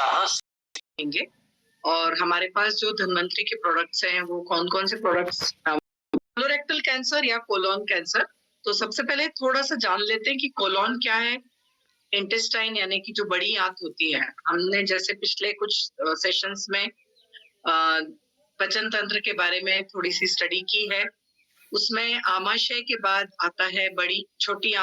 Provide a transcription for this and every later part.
हाँ, सीखेंगे। और हमारे पास जो धन्वंतरी के प्रोडक्ट्स हैं वो कौन-कौन से प्रोडक्ट्स, कोलोरेक्टल कैंसर या कोलोन कैंसर। तो सबसे पहले थोड़ा-सा जान लेते हैं कि कोलोन क्या है। इंटेस्टाइन यानी कि जो बड़ी आंत होती है। हमने जैसे पिछले कुछ सेशंस में पाचन तंत्र के बारे में थोड़ी-सी स्टडी की है। उसमें आमाशय के बाद आता है छोटी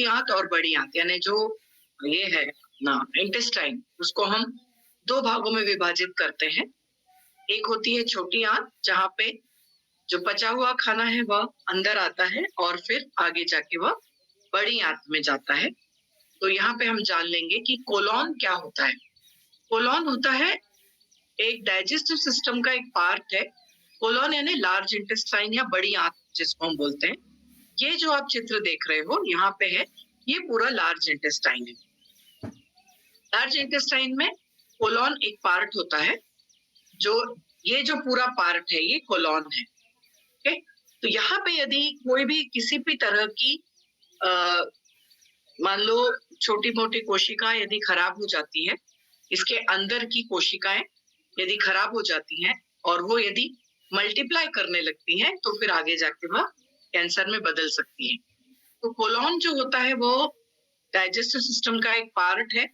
आंत और बड़ी आंत, यानी जो ये है ना इंटेस्टाइन, उसको हम 2 भागों में विभाजित करते हैं। एक होती है छोटी आंत, जहाँ पे जो पचा हुआ खाना है वह अंदर आता है और फिर आगे जाके वह बड़ी आंत में जाता है। तो यहाँ पे हम जान लेंगे कि कोलोन क्या होता है। कोलोन होता है एक डाइजेस्टिव सिस्टम का एक पार्ट है। कोलोन यानी लार्ज इंटेस्टाइन या बड़ी आंत जिसको हम बोलते हैं। ये जो आप चित्र देख रहे हो यहाँ पे है, ये पूरा लार्ज इंटेस्टाइन है। लार्ज इंटेस्टाइन में कोलोन एक पार्ट होता है, ये जो पूरा पार्ट है ये कोलोन है। ओके, तो यहाँ पे यदि कोई भी किसी भी तरह की मान लो छोटी मोटी कोशिका यदि खराब हो जाती है, इसके अंदर की कोशिकाएं यदि खराब हो जाती हैं और वो यदि मल्टीप्लाई करने लगती हैं तो फिर आगे जाके वह कैंसर में बदल सकती है। तो कोलोन जो होता है वो डाइजेस्टिव सिस्टम का एक पार्ट है,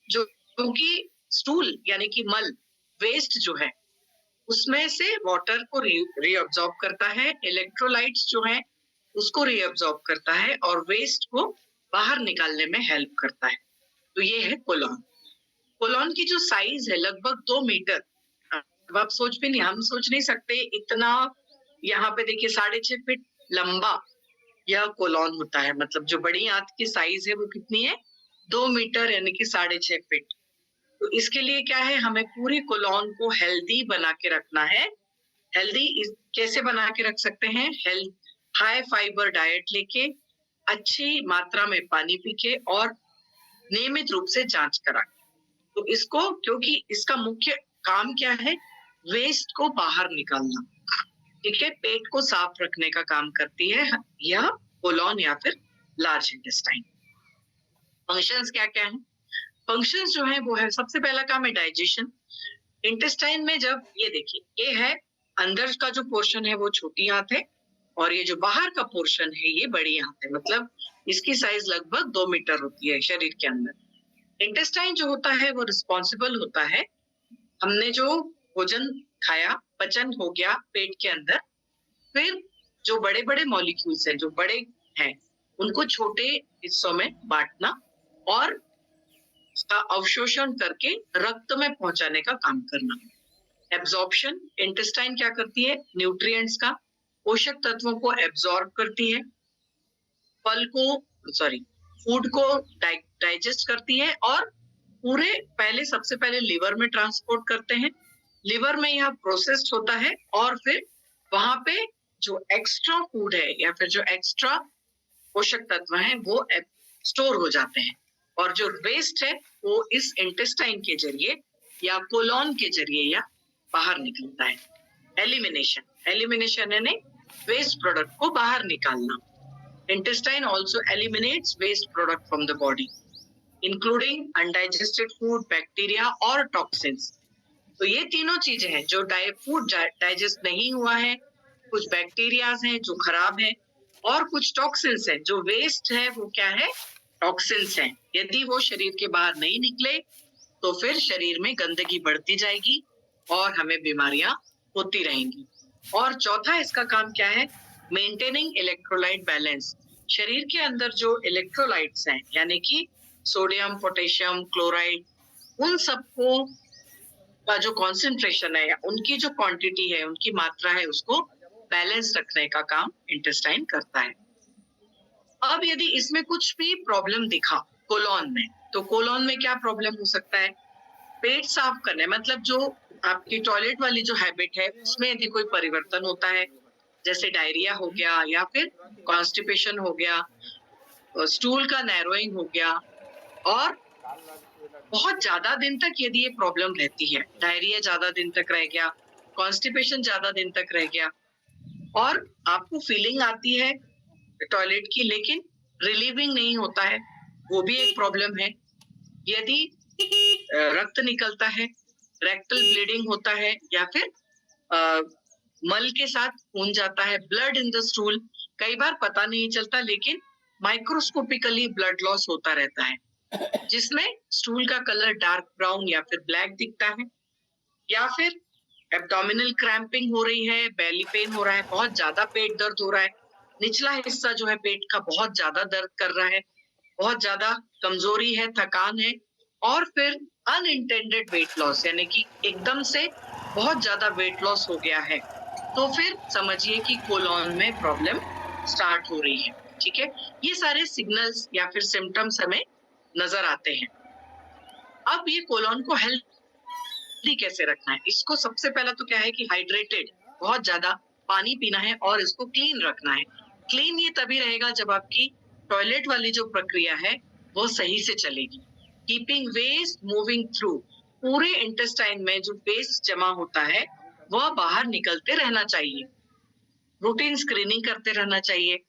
जो कि स्टूल यानी कि मल, वेस्ट जो है उसमें से वाटर को रीअब्सॉर्ब करता है, इलेक्ट्रोलाइट्स जो है उसको रीअब्सॉर्ब करता है और वेस्ट को बाहर निकालने में हेल्प करता है। तो ये है कोलोन। कोलोन की जो साइज है लगभग 2 मीटर। अब आप हम सोच नहीं सकते इतना। यहाँ पे देखिए 6.5 फीट लंबा यह कोलोन होता है। मतलब जो बड़ी आंत की साइज है वो कितनी है, 2 मीटर यानी कि 6.5 फीट। तो इसके लिए क्या है, हमें पूरी कोलोन को हेल्दी बना के रखना है। हेल्दी कैसे बना के रख सकते हैं, हाई फाइबर डाइट लेके, अच्छी मात्रा में पानी पी के और नियमित रूप से जांच करा। तो इसको, क्योंकि इसका मुख्य काम क्या है, वेस्ट को बाहर निकालना, ठीक है, पेट को साफ रखने का काम करती है यह कोलोन या फिर लार्ज इंटेस्टाइन। फंक्शंस क्या क्या है, फंक्शंस जो है वो है, सबसे पहला काम है डाइजेशन। इंटेस्टाइन में जब ये देखिए, ये है अंदर का जो पोर्शन है वो छोटी आंत है और ये जो बाहर का पोर्शन है ये बड़ी आंत है। मतलब इसकी साइज लगभग 2 मीटर होती है शरीर के अंदर। इंटेस्टाइन जो होता है वो रिस्पॉन्सिबल होता है, हमने जो भोजन खाया, पचन हो गया पेट के अंदर, फिर जो बड़े बड़े मॉलिक्यूल्स हैं, जो बड़े हैं, उनको छोटे हिस्सों में बांटना और उसका अवशोषण करके रक्त में पहुंचाने का काम करना। एब्जॉर्प्शन, इंटेस्टाइन क्या करती है, न्यूट्रिएंट्स का, पोषक तत्वों को एब्जॉर्ब करती है, फूड को डाइजेस्ट करती है और सबसे पहले लिवर में ट्रांसपोर्ट करते हैं। लिवर में यह प्रोसेस्ड होता है और फिर वहां पे जो एक्स्ट्रा फूड है या फिर जो एक्स्ट्रा पोषक तत्व हैं वो स्टोर हो जाते हैं और जो वेस्ट है वो इस इंटेस्टाइन के जरिए या कोलोन के जरिए या बाहर निकलता है। एलिमिनेशन यानी वेस्ट प्रोडक्ट को बाहर निकालना। Intestine also eliminates waste product from the body, including undigested food, bacteria और toxins. तो ये तीनों चीजें हैं जो फूड डाइजेस्ट नहीं हुआ है, कुछ बैक्टीरियाज हैं जो खराब है और कुछ टॉक्सिन्स हैं। जो वेस्ट है वो क्या है, टॉक्सिन्स हैं। यदि वो शरीर के बाहर नहीं निकले तो फिर शरीर में गंदगी बढ़ती जाएगी और हमें बीमारियां होती रहेंगी। और चौथा इसका काम क्या है, मेंटेनिंग इलेक्ट्रोलाइट बैलेंस। शरीर के अंदर जो इलेक्ट्रोलाइट्स हैं यानी कि सोडियम, पोटेशियम, क्लोराइड, उन सबको का जो कॉन्सेंट्रेशन है या उनकी जो क्वांटिटी है, उनकी मात्रा है, उसको बैलेंस रखने का काम इंटेस्टाइन करता है। अब यदि इसमें कुछ भी प्रॉब्लम दिखा कोलोन में, तो कोलोन में क्या प्रॉब्लम हो सकता है, पेट साफ करने, मतलब जो आपकी टॉयलेट वाली जो हैबिट है उसमें यदि कोई परिवर्तन होता है, जैसे डायरिया हो गया या फिर कॉन्स्टिपेशन हो गया, स्टूल का नैरोइंग हो गया और बहुत ज्यादा दिन तक यदि ये प्रॉब्लम रहती है, डायरिया ज्यादा दिन तक रह गया, कॉन्स्टिपेशन ज्यादा दिन तक रह गया और आपको फीलिंग आती है टॉयलेट की लेकिन रिलीविंग नहीं होता है, वो भी एक प्रॉब्लम है। यदि रक्त निकलता है, रेक्टल ब्लीडिंग होता है, या फिर मल के साथ खून जाता है, ब्लड इन द स्टूल। कई बार पता नहीं चलता, लेकिन माइक्रोस्कोपिकली ब्लड लॉस होता रहता है, जिसमें स्टूल का कलर डार्क ब्राउन या फिर ब्लैक दिखता है, या फिर एब्डोमिनल क्रैम्पिंग हो रही है, बेली पेन हो रहा है, बहुत ज्यादा पेट दर्द हो रहा है, निचला हिस्सा जो है पेट का बहुत ज्यादा दर्द कर रहा है, बहुत ज्यादा कमजोरी है, थकान है, और फिर अनइंटेंडेड वेट लॉस, यानी कि एकदम से बहुत ज्यादा वेट लॉस हो गया है, तो फिर समझिए कि कोलोन में प्रॉब्लम स्टार्ट हो रही है। ठीक है, ये सारे सिग्नल्स या फिर सिम्टम्स हमें नजर आते हैं। अब ये कोलोन को हेल्दी कैसे रखना है, इसको सबसे पहला तो क्या है कि हाइड्रेटेड, बहुत ज्यादा पानी पीना है, और इसको क्लीन रखना है। क्लीन ये तभी रहेगा जब आपकी टॉयलेट वाली जो प्रक्रिया है वो सही से चलेगी। कीपिंग वेस्ट मूविंग थ्रू, पूरे इंटेस्टाइन में जो वेस्ट जमा होता है वह बाहर निकलते रहना चाहिए। रूटीन स्क्रीनिंग करते रहना चाहिए।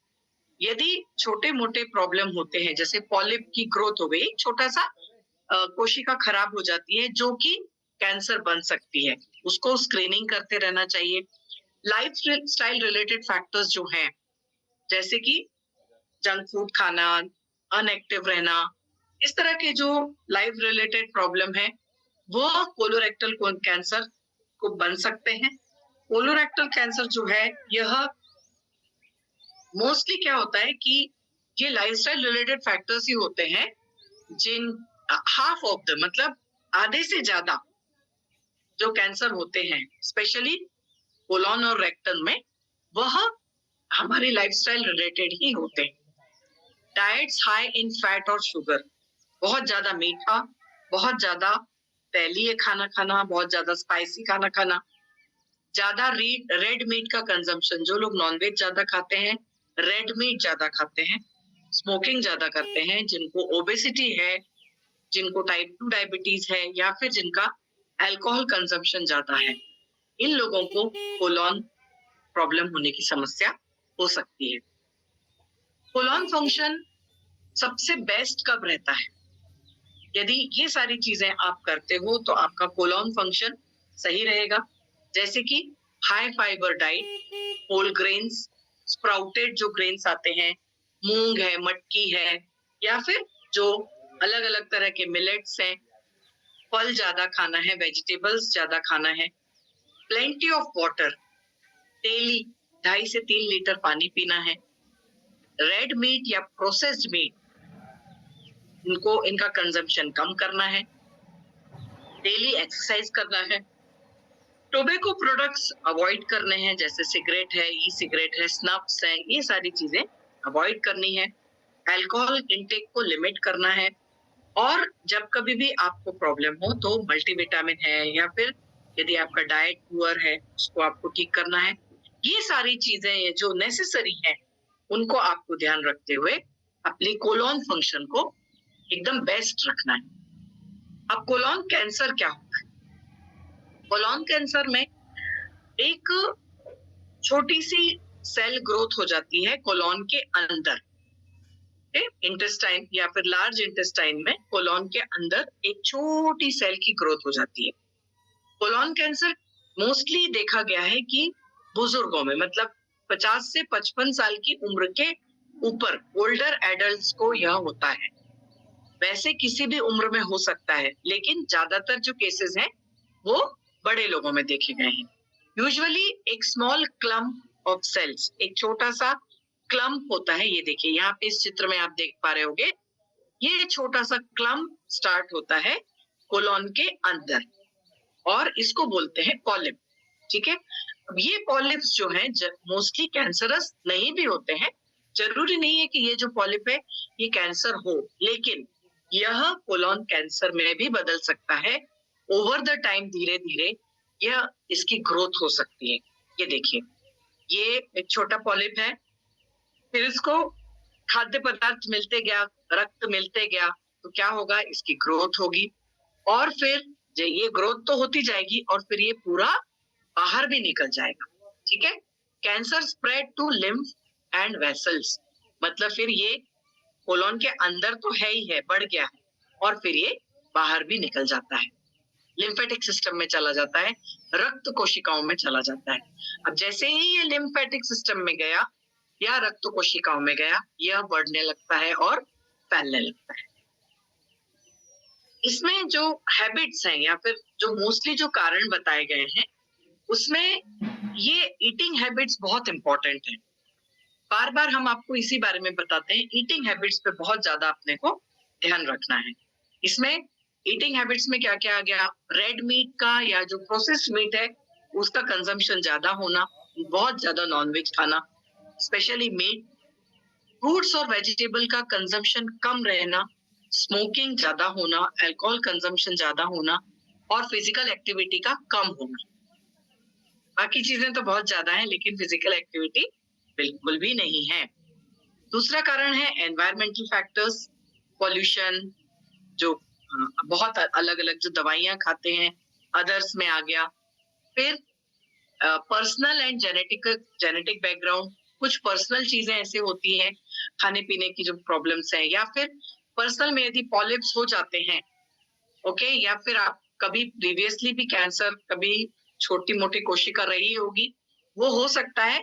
यदि छोटे मोटे प्रॉब्लम होते हैं, जैसे पॉलिप की ग्रोथ हो गई, छोटा सा कोशिका खराब हो जाती है जो कि कैंसर बन सकती है, उसको स्क्रीनिंग करते रहना चाहिए। लाइफ स्टाइल रिलेटेड फैक्टर्स जो हैं, जैसे कि जंक फूड खाना, अनएक्टिव रहना, इस तरह के जो लाइफ रिलेटेड प्रॉब्लम है वो कोलोरेक्टल कैंसर को बन सकते हैं। कोलोरेक्टल कैंसर जो है यह मोस्टली क्या होता है कि ये लाइफस्टाइल रिलेटेड फैक्टर्स ही होते हैं, जिन हाफ ऑफ द, मतलब आधे से ज्यादा जो कैंसर होते हैं स्पेशली कोलोन और रेक्टल में, वह हमारी लाइफस्टाइल रिलेटेड ही होते हैं। डाइट्स हाई इन फैट और शुगर, बहुत ज्यादा मीठा, बहुत ज्यादा तैलीय खाना खाना, बहुत ज्यादा स्पाइसी खाना खाना, ज्यादा रेड मीट का कंजम्पशन, जो लोग नॉनवेज ज्यादा खाते हैं, रेड मीट ज्यादा खाते हैं, स्मोकिंग ज्यादा करते हैं, जिनको ओबेसिटी है, जिनको टाइप 2 डायबिटीज है, या फिर जिनका अल्कोहल कंजम्पशन ज्यादा है, इन लोगों को कोलोन प्रॉब्लम होने की समस्या हो सकती है। कोलोन फंक्शन सबसे बेस्ट कब रहता है? यदि ये सारी चीजें आप करते हो तो आपका कोलोन फंक्शन सही रहेगा, जैसे कि high fibre diet, whole grains, sprouted जो ग्रेन्स आते हैं, मूंग है, मटकी है, या फिर जो अलग अलग तरह के मिलेट्स हैं, फल ज्यादा खाना है, वेजिटेबल्स ज्यादा खाना है, प्लेंटी ऑफ वाटर, डेली 2.5 से 3 लीटर पानी पीना है, रेड मीट या प्रोसेस्ड मीट, इनका कंजम्पशन कम करना है, डेली एक्सरसाइज करना है, टोबैको प्रोडक्ट्स अवॉइड करने हैं, जैसे सिगरेट है, ई सिगरेट है, स्नफ्स है, ये सारी चीजें अवॉइड करनी है, अल्कोहल इंटेक को लिमिट करना है, और जब कभी भी आपको प्रॉब्लम हो तो मल्टीविटामिन है, या फिर यदि आपका डाइट पुअर है उसको आपको ठीक करना है। ये सारी चीजें जो नेसेसरी हैं उनको आपको ध्यान रखते हुए अपनी कोलोन फंक्शन को एकदम बेस्ट रखना है। अब कोलोन कैंसर क्या होता है? कोलोन कैंसर में एक छोटी सी सेल ग्रोथ हो जाती है कोलोन के अंदर, इंटेस्टाइन या फिर लार्ज इंटेस्टाइन में कोलोन के अंदर एक छोटी सेल की ग्रोथ हो जाती है। कोलोन कैंसर मोस्टली देखा गया है कि बुजुर्गों में, मतलब 50 से 55 साल की उम्र के ऊपर ओल्डर एडल्ट्स को यह होता है। वैसे किसी भी उम्र में हो सकता है, लेकिन ज्यादातर जो केसेस हैं वो बड़े लोगों में देखे गए हैं। यूजुअली एक स्मॉल क्लम्प ऑफ सेल्स, एक छोटा सा क्लम्प होता है, ये देखिए यहाँ पे इस चित्र में आप देख पा रहे होंगे, ये छोटा सा क्लम्प स्टार्ट होता है कोलोन के अंदर, और इसको बोलते हैं पॉलिप। ठीक है, अब ये पॉलिप्स जो हैं मोस्टली कैंसरस नहीं भी होते हैं, जरूरी नहीं है कि ये जो पॉलिप है ये कैंसर हो, लेकिन यह कोलोन कैंसर में भी बदल सकता है ओवर द टाइम। धीरे धीरे यह इसकी ग्रोथ हो सकती है। ये देखिए, ये एक छोटा पॉलिप है, फिर इसको खाद्य पदार्थ मिलते गया, रक्त मिलते गया, तो क्या होगा, इसकी ग्रोथ होगी, और फिर ये ग्रोथ तो होती जाएगी और फिर ये पूरा बाहर भी निकल जाएगा। ठीक है, cancer spread to lymph and vessels, मतलब फिर ये कोलोन के अंदर तो है ही है, बढ़ गया है, और फिर ये बाहर भी निकल जाता है। लिम्फेटिक सिस्टम में चला जाता है, रक्त कोशिकाओं में चला जाता है। अब जैसे ही ये लिम्फेटिक सिस्टम में गया या रक्त कोशिकाओं में गया, यह बढ़ने लगता है और फैलने लगता है। इसमें जो हैबिट्स हैं या फिर जो मोस्टली जो कारण बताए गए हैं, उसमें ये ईटिंग हैबिट्स बहुत इंपॉर्टेंट है। बार बार हम आपको इसी बारे में बताते हैं, ईटिंग हैबिट्स पे बहुत ज्यादा अपने को ध्यान रखना है। इसमें ईटिंग हैबिट्स में क्या क्या आ गया, रेड मीट का या जो प्रोसेस्ड मीट है उसका कंजम्पशन ज्यादा होना, बहुत ज्यादा नॉनवेज खाना, स्पेशली मीट, फ्रूट्स और वेजिटेबल का कंजम्पशन कम रहना, स्मोकिंग ज्यादा होना, अल्कोहल कंजम्पशन ज्यादा होना और फिजिकल एक्टिविटी का कम होना। बाकी चीजें तो बहुत ज्यादा है लेकिन फिजिकल एक्टिविटी बिल्कुल भी नहीं है। दूसरा कारण है एनवायरमेंटल फैक्टर्स, पॉल्यूशन, जो बहुत अलग अलग जो दवाइयां खाते हैं अदर्स में आ गया। फिर पर्सनल एंड जेनेटिक बैकग्राउंड, कुछ पर्सनल चीजें ऐसे होती हैं खाने पीने की जो प्रॉब्लम्स हैं, या फिर पर्सनल में यदि पॉलिप्स हो जाते हैं, ओके, या फिर आप कभी प्रीवियसली भी कैंसर, कभी छोटी मोटी कोशिका रही होगी, वो हो सकता है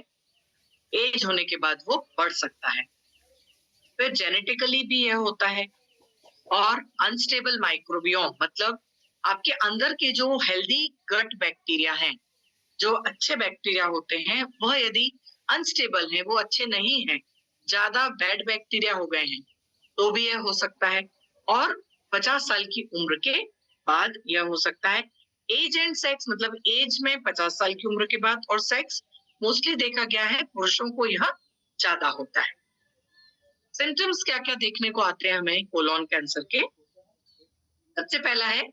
एज होने के बाद वो बढ़ सकता है। फिर जेनेटिकली भी यह होता है। और अनस्टेबल माइक्रोबियोम, मतलब आपके अंदर के जो हेल्दी गट बैक्टीरिया हैं, जो अच्छे बैक्टीरिया होते हैं, वह यदि अनस्टेबल है, वो अच्छे नहीं है, ज्यादा बैड बैक्टीरिया हो गए हैं, तो भी यह हो सकता है। और 50 साल की उम्र के बाद यह हो सकता है। एज एंड सेक्स, मतलब एज में 50 साल की उम्र के बाद, और सेक्स मोस्टली देखा गया है पुरुषों को यह ज्यादा होता है। सिम्टम्स क्या क्या देखने को आते हैं हमें कोलोन कैंसर के? सबसे पहला है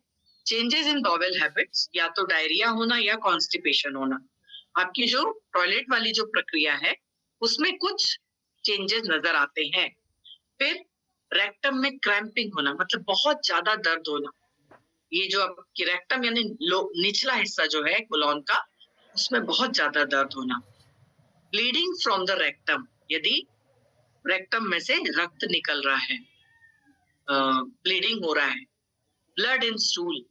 चेंजेस इन बॉवेल हैबिट्स, या तो डायरिया होना या कॉन्स्टिपेशन होना। आपकी जो टॉयलेट वाली जो प्रक्रिया है उसमें कुछ चेंजेस नजर आते हैं। फिर रेक्टम में क्रैम्पिंग होना, मतलब बहुत ज्यादा दर्द होना। ये जो आपकी रेक्टम यानी निचला हिस्सा जो है कोलोन का, उसमें बहुत ज्यादा दर्द होना। ब्लीडिंग फ्रॉम द रेक्टम, यदि रेक्टम में से रक्त निकल रहा है, ब्लीडिंग हो रहा है। ब्लड इन स्टूल,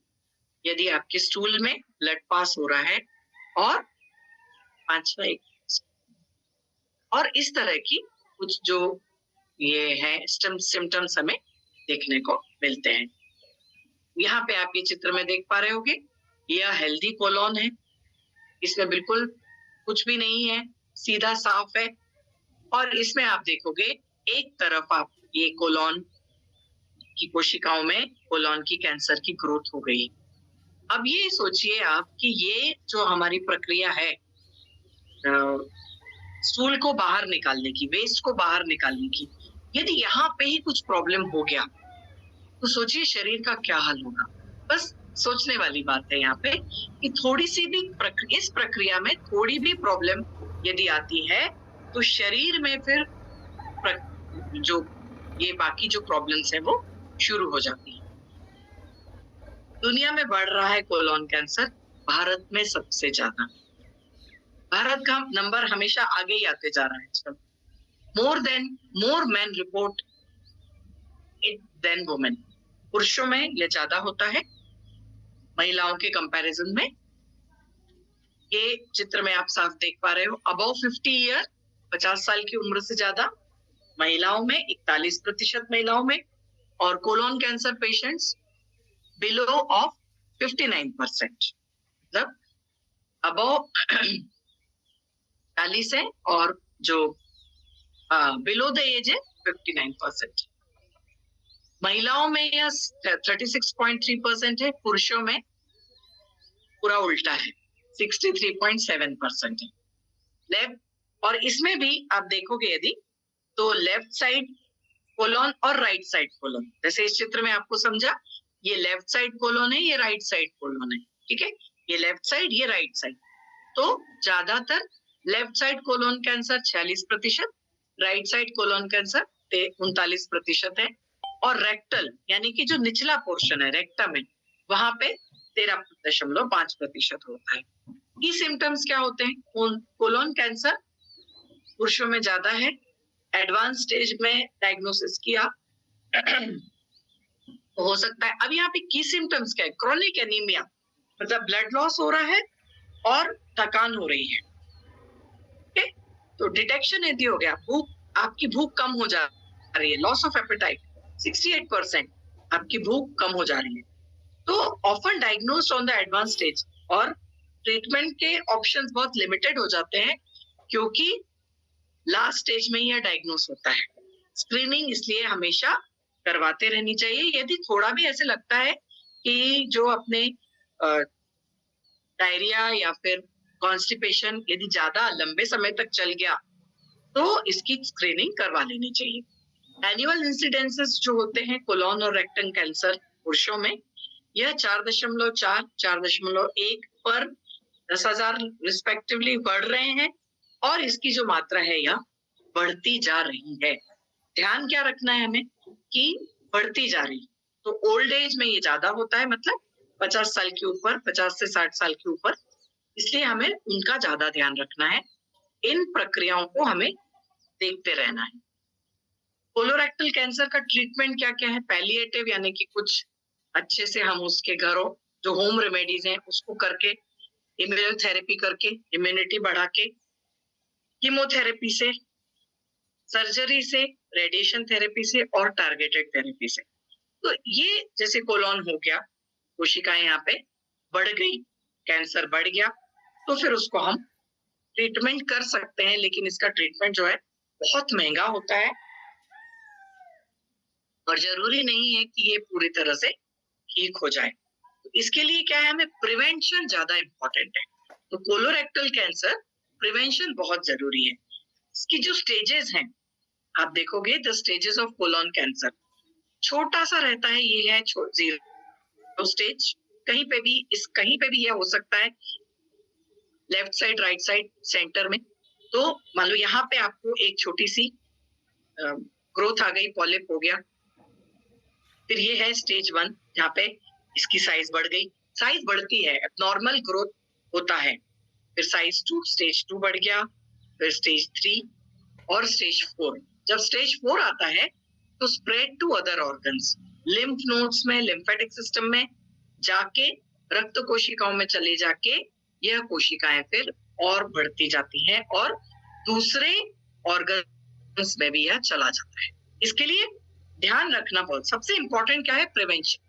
यदि आपके स्टूल में ब्लड पास हो रहा है। और पांचवा एक, और इस तरह की कुछ जो ये है सिम्टम्स हमें देखने को मिलते हैं। यहाँ पे आप ये चित्र में देख पा रहे होगे, यह हेल्दी कोलोन है, इसमें बिल्कुल कुछ भी नहीं है, सीधा साफ है। और इसमें आप देखोगे एक तरफ आप ये कोलोन की कोशिकाओं में कोलोन की कैंसर की ग्रोथ हो गई। अब ये सोचिए आप कि ये जो हमारी प्रक्रिया है स्टूल को बाहर निकालने की, वेस्ट को बाहर निकालने की, यदि यहाँ पे ही कुछ प्रॉब्लम हो गया तो सोचिए शरीर का क्या हाल होगा। बस सोचने वाली बात है यहाँ पे कि थोड़ी सी भी इस प्रक्रिया में थोड़ी भी प्रॉब्लम यदि आती है तो शरीर में फिर जो ये बाकी जो प्रॉब्लम्स हैं वो शुरू हो जाती है। दुनिया में बढ़ रहा है कोलोन कैंसर, भारत में सबसे ज्यादा। भारत का नंबर हमेशा आगे ही आते जा रहा है इसका। More men report it then women, पुरुषों में यह ज्यादा होता है महिलाओं के कंपैरिजन में। ये चित्र में आप साफ देख पा रहे हो, अबव 50 ईयर, 50 साल की उम्र से ज्यादा महिलाओं में 41% महिलाओं में, और colon cancer patients below of 59%, मतलब अबव 40 है और जो बिलो द एज है 59%। महिलाओं में यह 36.3% है, पुरुषों में पूरा उल्टा है, 63.7% है। लेफ्ट, और इसमें भी आप देखोगे यदि तो लेफ्ट साइड कोलोन और राइट साइड कोलोन, जैसे इस चित्र में आपको समझा, ये लेफ्ट साइड कोलोन है, ये राइट साइड कोलोन है, ठीक है, ये लेफ्ट साइड, ये राइट साइड। तो ज्यादातर left side colon cancer 46%, right side colon cancer 39% है। और रेक्टल यानी कि जो निचला पोर्शन है रेक्टम में, वहां पे 13.5% होता है। ये सिम्टम्स क्या होते हैं? कोलोन कैंसर पुरुषों में ज्यादा है, एडवांस स्टेज में डायग्नोसिस किया हो सकता है। अब यहाँ पे की सिम्टम्स क्या है? क्रॉनिक एनीमिया, मतलब ब्लड लॉस हो रहा है और थकान हो रही है। ओके, तो डिटेक्शन यदि हो गया, आपकी भूख कम हो जा रही है, लॉस ऑफ एपेटाइट 68%, आपकी भूख कम हो जा रही है, तो often diagnosed on the advance stage, और ट्रीटमेंट के ऑप्शंस बहुत लिमिटेड हो जाते हैं क्योंकि लास्ट स्टेज में यह डायग्नोस होता है। स्क्रीनिंग इसलिए हमेशा करवाते रहनी चाहिए। यदि थोड़ा भी ऐसे लगता है कि जो अपने डायरिया या फिर कॉन्स्टिपेशन यदि ज्यादा लंबे समय तक चल गया तो इसकी स्क्रीनिंग करवा लेनी चाहिए। एनुअल इंसिडेंसेस जो होते हैं कोलोन और रेक्टम कैंसर पुरुषों में, यह 4.4, 4.1 पर 10,000 रिस्पेक्टिवली बढ़ रहे हैं, और इसकी जो मात्रा है यह बढ़ती जा रही है। ध्यान क्या रखना है हमें कि बढ़ती जा रही, तो ओल्ड एज में ये ज्यादा होता है, मतलब 50 साल के ऊपर, 50 से 60 साल के ऊपर, इसलिए हमें उनका ज्यादा ध्यान रखना है। इन प्रक्रियाओं को हमें देखते रहना है। कोलोरेक्टल कैंसर का ट्रीटमेंट क्या क्या है? पैलिएटिव यानी कि कुछ अच्छे से हम उसके घरों जो होम रेमेडीज हैं उसको करके, इम्यूनोथेरेपी करके, इम्यूनिटी बढ़ा के, कीमोथेरेपी से, सर्जरी से, रेडिएशन थेरेपी से और टारगेटेड थेरेपी से। तो ये जैसे कोलोन हो गया, कोशिकाएं यहाँ पे बढ़ गई, कैंसर बढ़ गया, तो फिर उसको हम ट्रीटमेंट कर सकते हैं, लेकिन इसका ट्रीटमेंट जो है बहुत महंगा होता है और जरूरी नहीं है कि ये पूरी तरह से ठीक हो जाए। तो इसके लिए क्या है, हमें प्रिवेंशन ज्यादा इंपॉर्टेंट है। तो कोलोरेक्टल कैंसर प्रिवेंशन बहुत जरूरी है। इसकी जो स्टेजेस हैं, आप देखोगे the stages of colon cancer छोटा सा रहता है, ये है 0 स्टेज, कहीं पे भी यह हो सकता है, left side, right side, centre में। तो मान लो यहाँ पे आपको एक छोटी सी ग्रोथ आ गई, पॉलिप हो गया, फिर ये है स्टेज 1 जहाँ पे इसकी साइज बढ़ गई, साइज बढ़ती है, नॉर्मल ग्रोथ होता है, फिर साइज 2, स्टेज 2 बढ़ गया, फिर स्टेज 3 और स्टेज 4। जब स्टेज 4 आता है तो spread to other organs, lymph nodes में, लिम्फेटिक सिस्टम में जाके, रक्त कोशिकाओं में चले जाके यह कोशिकाएं फिर और बढ़ती जाती हैं और दूसरे ऑर्गन्स में भी यह चला जाता है। इसके लिए ध्यान रखना बहुत, सबसे इंपॉर्टेंट क्या है, प्रिवेंशन।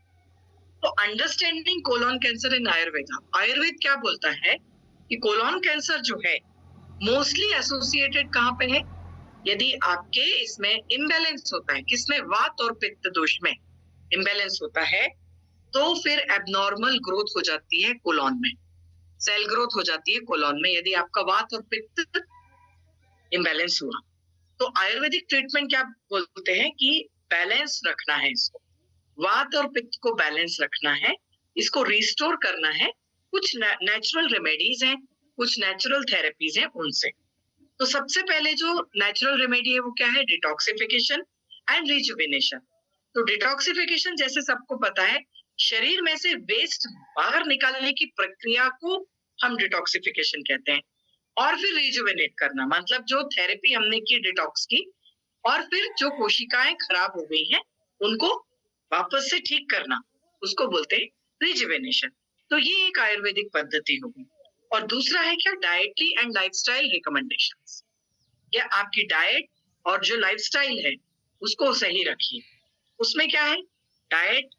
तो understanding colon cancer in Ayurveda, Ayurveda क्या बोलता है कि कोलोन कैंसर जो है मोस्टली एसोसिएटेड कहाँ पे है, यदि आपके इसमें इम्बैलेंस होता है, किसमें, वात और पित्त दोष में इम्बैलेंस होता है, तो फिर एबनॉर्मल ग्रोथ हो जाती है कोलोन में, सेल ग्रोथ हो जाती है कोलोन में, यदि आपका वात और पित्त इम्बैलेंस हुआ। तो आयुर्वेदिक ट्रीटमेंट क्या बोलते हैं कि बैलेंस रखना है, इसको वात और पित्त को बैलेंस रखना है, इसको रिस्टोर करना है। कुछ नेचुरल रेमेडीज हैं, कुछ नेचुरल थेरेपीज हैं उनसे। तो सबसे पहले जो नेचुरल रेमेडी है वो क्या है, डिटॉक्सिफिकेशन एंड रिजुविनेशन। तो डिटॉक्सिफिकेशन जैसे सबको पता है, शरीर में से वेस्ट बाहर निकालने की प्रक्रिया को हम डिटॉक्सिफिकेशन कहते हैं। और फिर रिजुविनेट करना, मतलब जो थेरेपी हमने की डिटॉक्स की, और फिर जो कोशिकाएं खराब हो गई हैं उनको वापस से ठीक करना, उसको बोलते हैं रिजुविनेशन। तो ये एक आयुर्वेदिक पद्धति होगी। और दूसरा है क्या, डाइटरी एंड लाइफस्टाइल रिकमेंडेशंस। या आपकी डाइट और जो लाइफस्टाइल है उसको सही रखिए। उसमें क्या है, diet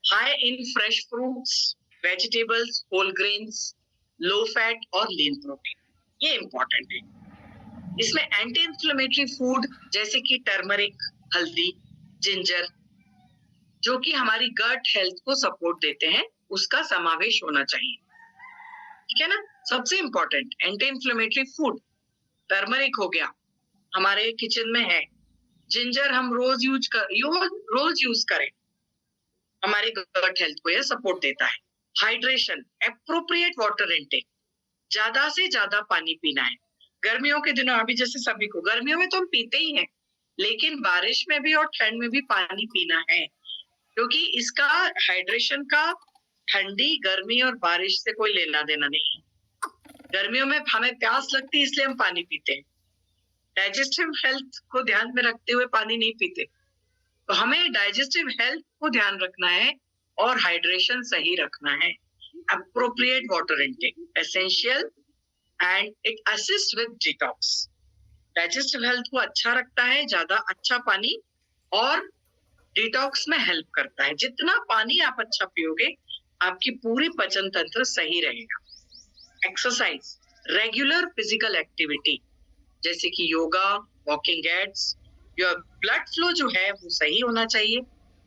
high in fresh fruits, vegetables, whole grains, low fat और लीन प्रोटीन, ये इंपॉर्टेंट है। इसमें एंटी इंफ्लेमेटरी फूड जैसे कि टर्मरिक, हल्दी, जिंजर, जो कि हमारी गट हेल्थ को सपोर्ट देते हैं, उसका समावेश होना चाहिए, ठीक है ना। सबसे important anti inflammatory food, turmeric हो गया, हमारे किचन में है, जिंजर हम रोज यूज करें, हमारे गट हेल्थ को यह सपोर्ट देता है। हाइड्रेशन, एप्रोप्रिएट वाटर इनटेक, ज्यादा से ज्यादा पानी पीना है। गर्मियों के दिनों, अभी जैसे सभी को, गर्मियों में तो हम पीते ही हैं, लेकिन बारिश में भी और ठंड में भी पानी पीना है, क्योंकि इसका हाइड्रेशन का ठंडी, गर्मी और बारिश से कोई लेना देना नहीं है। गर्मियों में हमें प्यास लगती है इसलिए हम पानी पीते हैं, डाइजेस्टिव हेल्थ को ध्यान में रखते हुए पानी नहीं पीते। तो हमें डाइजेस्टिव हेल्थ को ध्यान रखना है और हाइड्रेशन सही रखना है। Appropriate water intake essential and it assist with detox. Digestive health को अच्छा रखता है, ज्यादा अच्छा पानी, और डिटॉक्स में हेल्प करता है। जितना पानी आप अच्छा पियोगे, आपकी पूरी पचन तंत्र सही रहेगा। एक्सरसाइज, रेगुलर फिजिकल एक्टिविटी जैसे कि yoga, walking aids, your blood flow जो है वो सही होना चाहिए,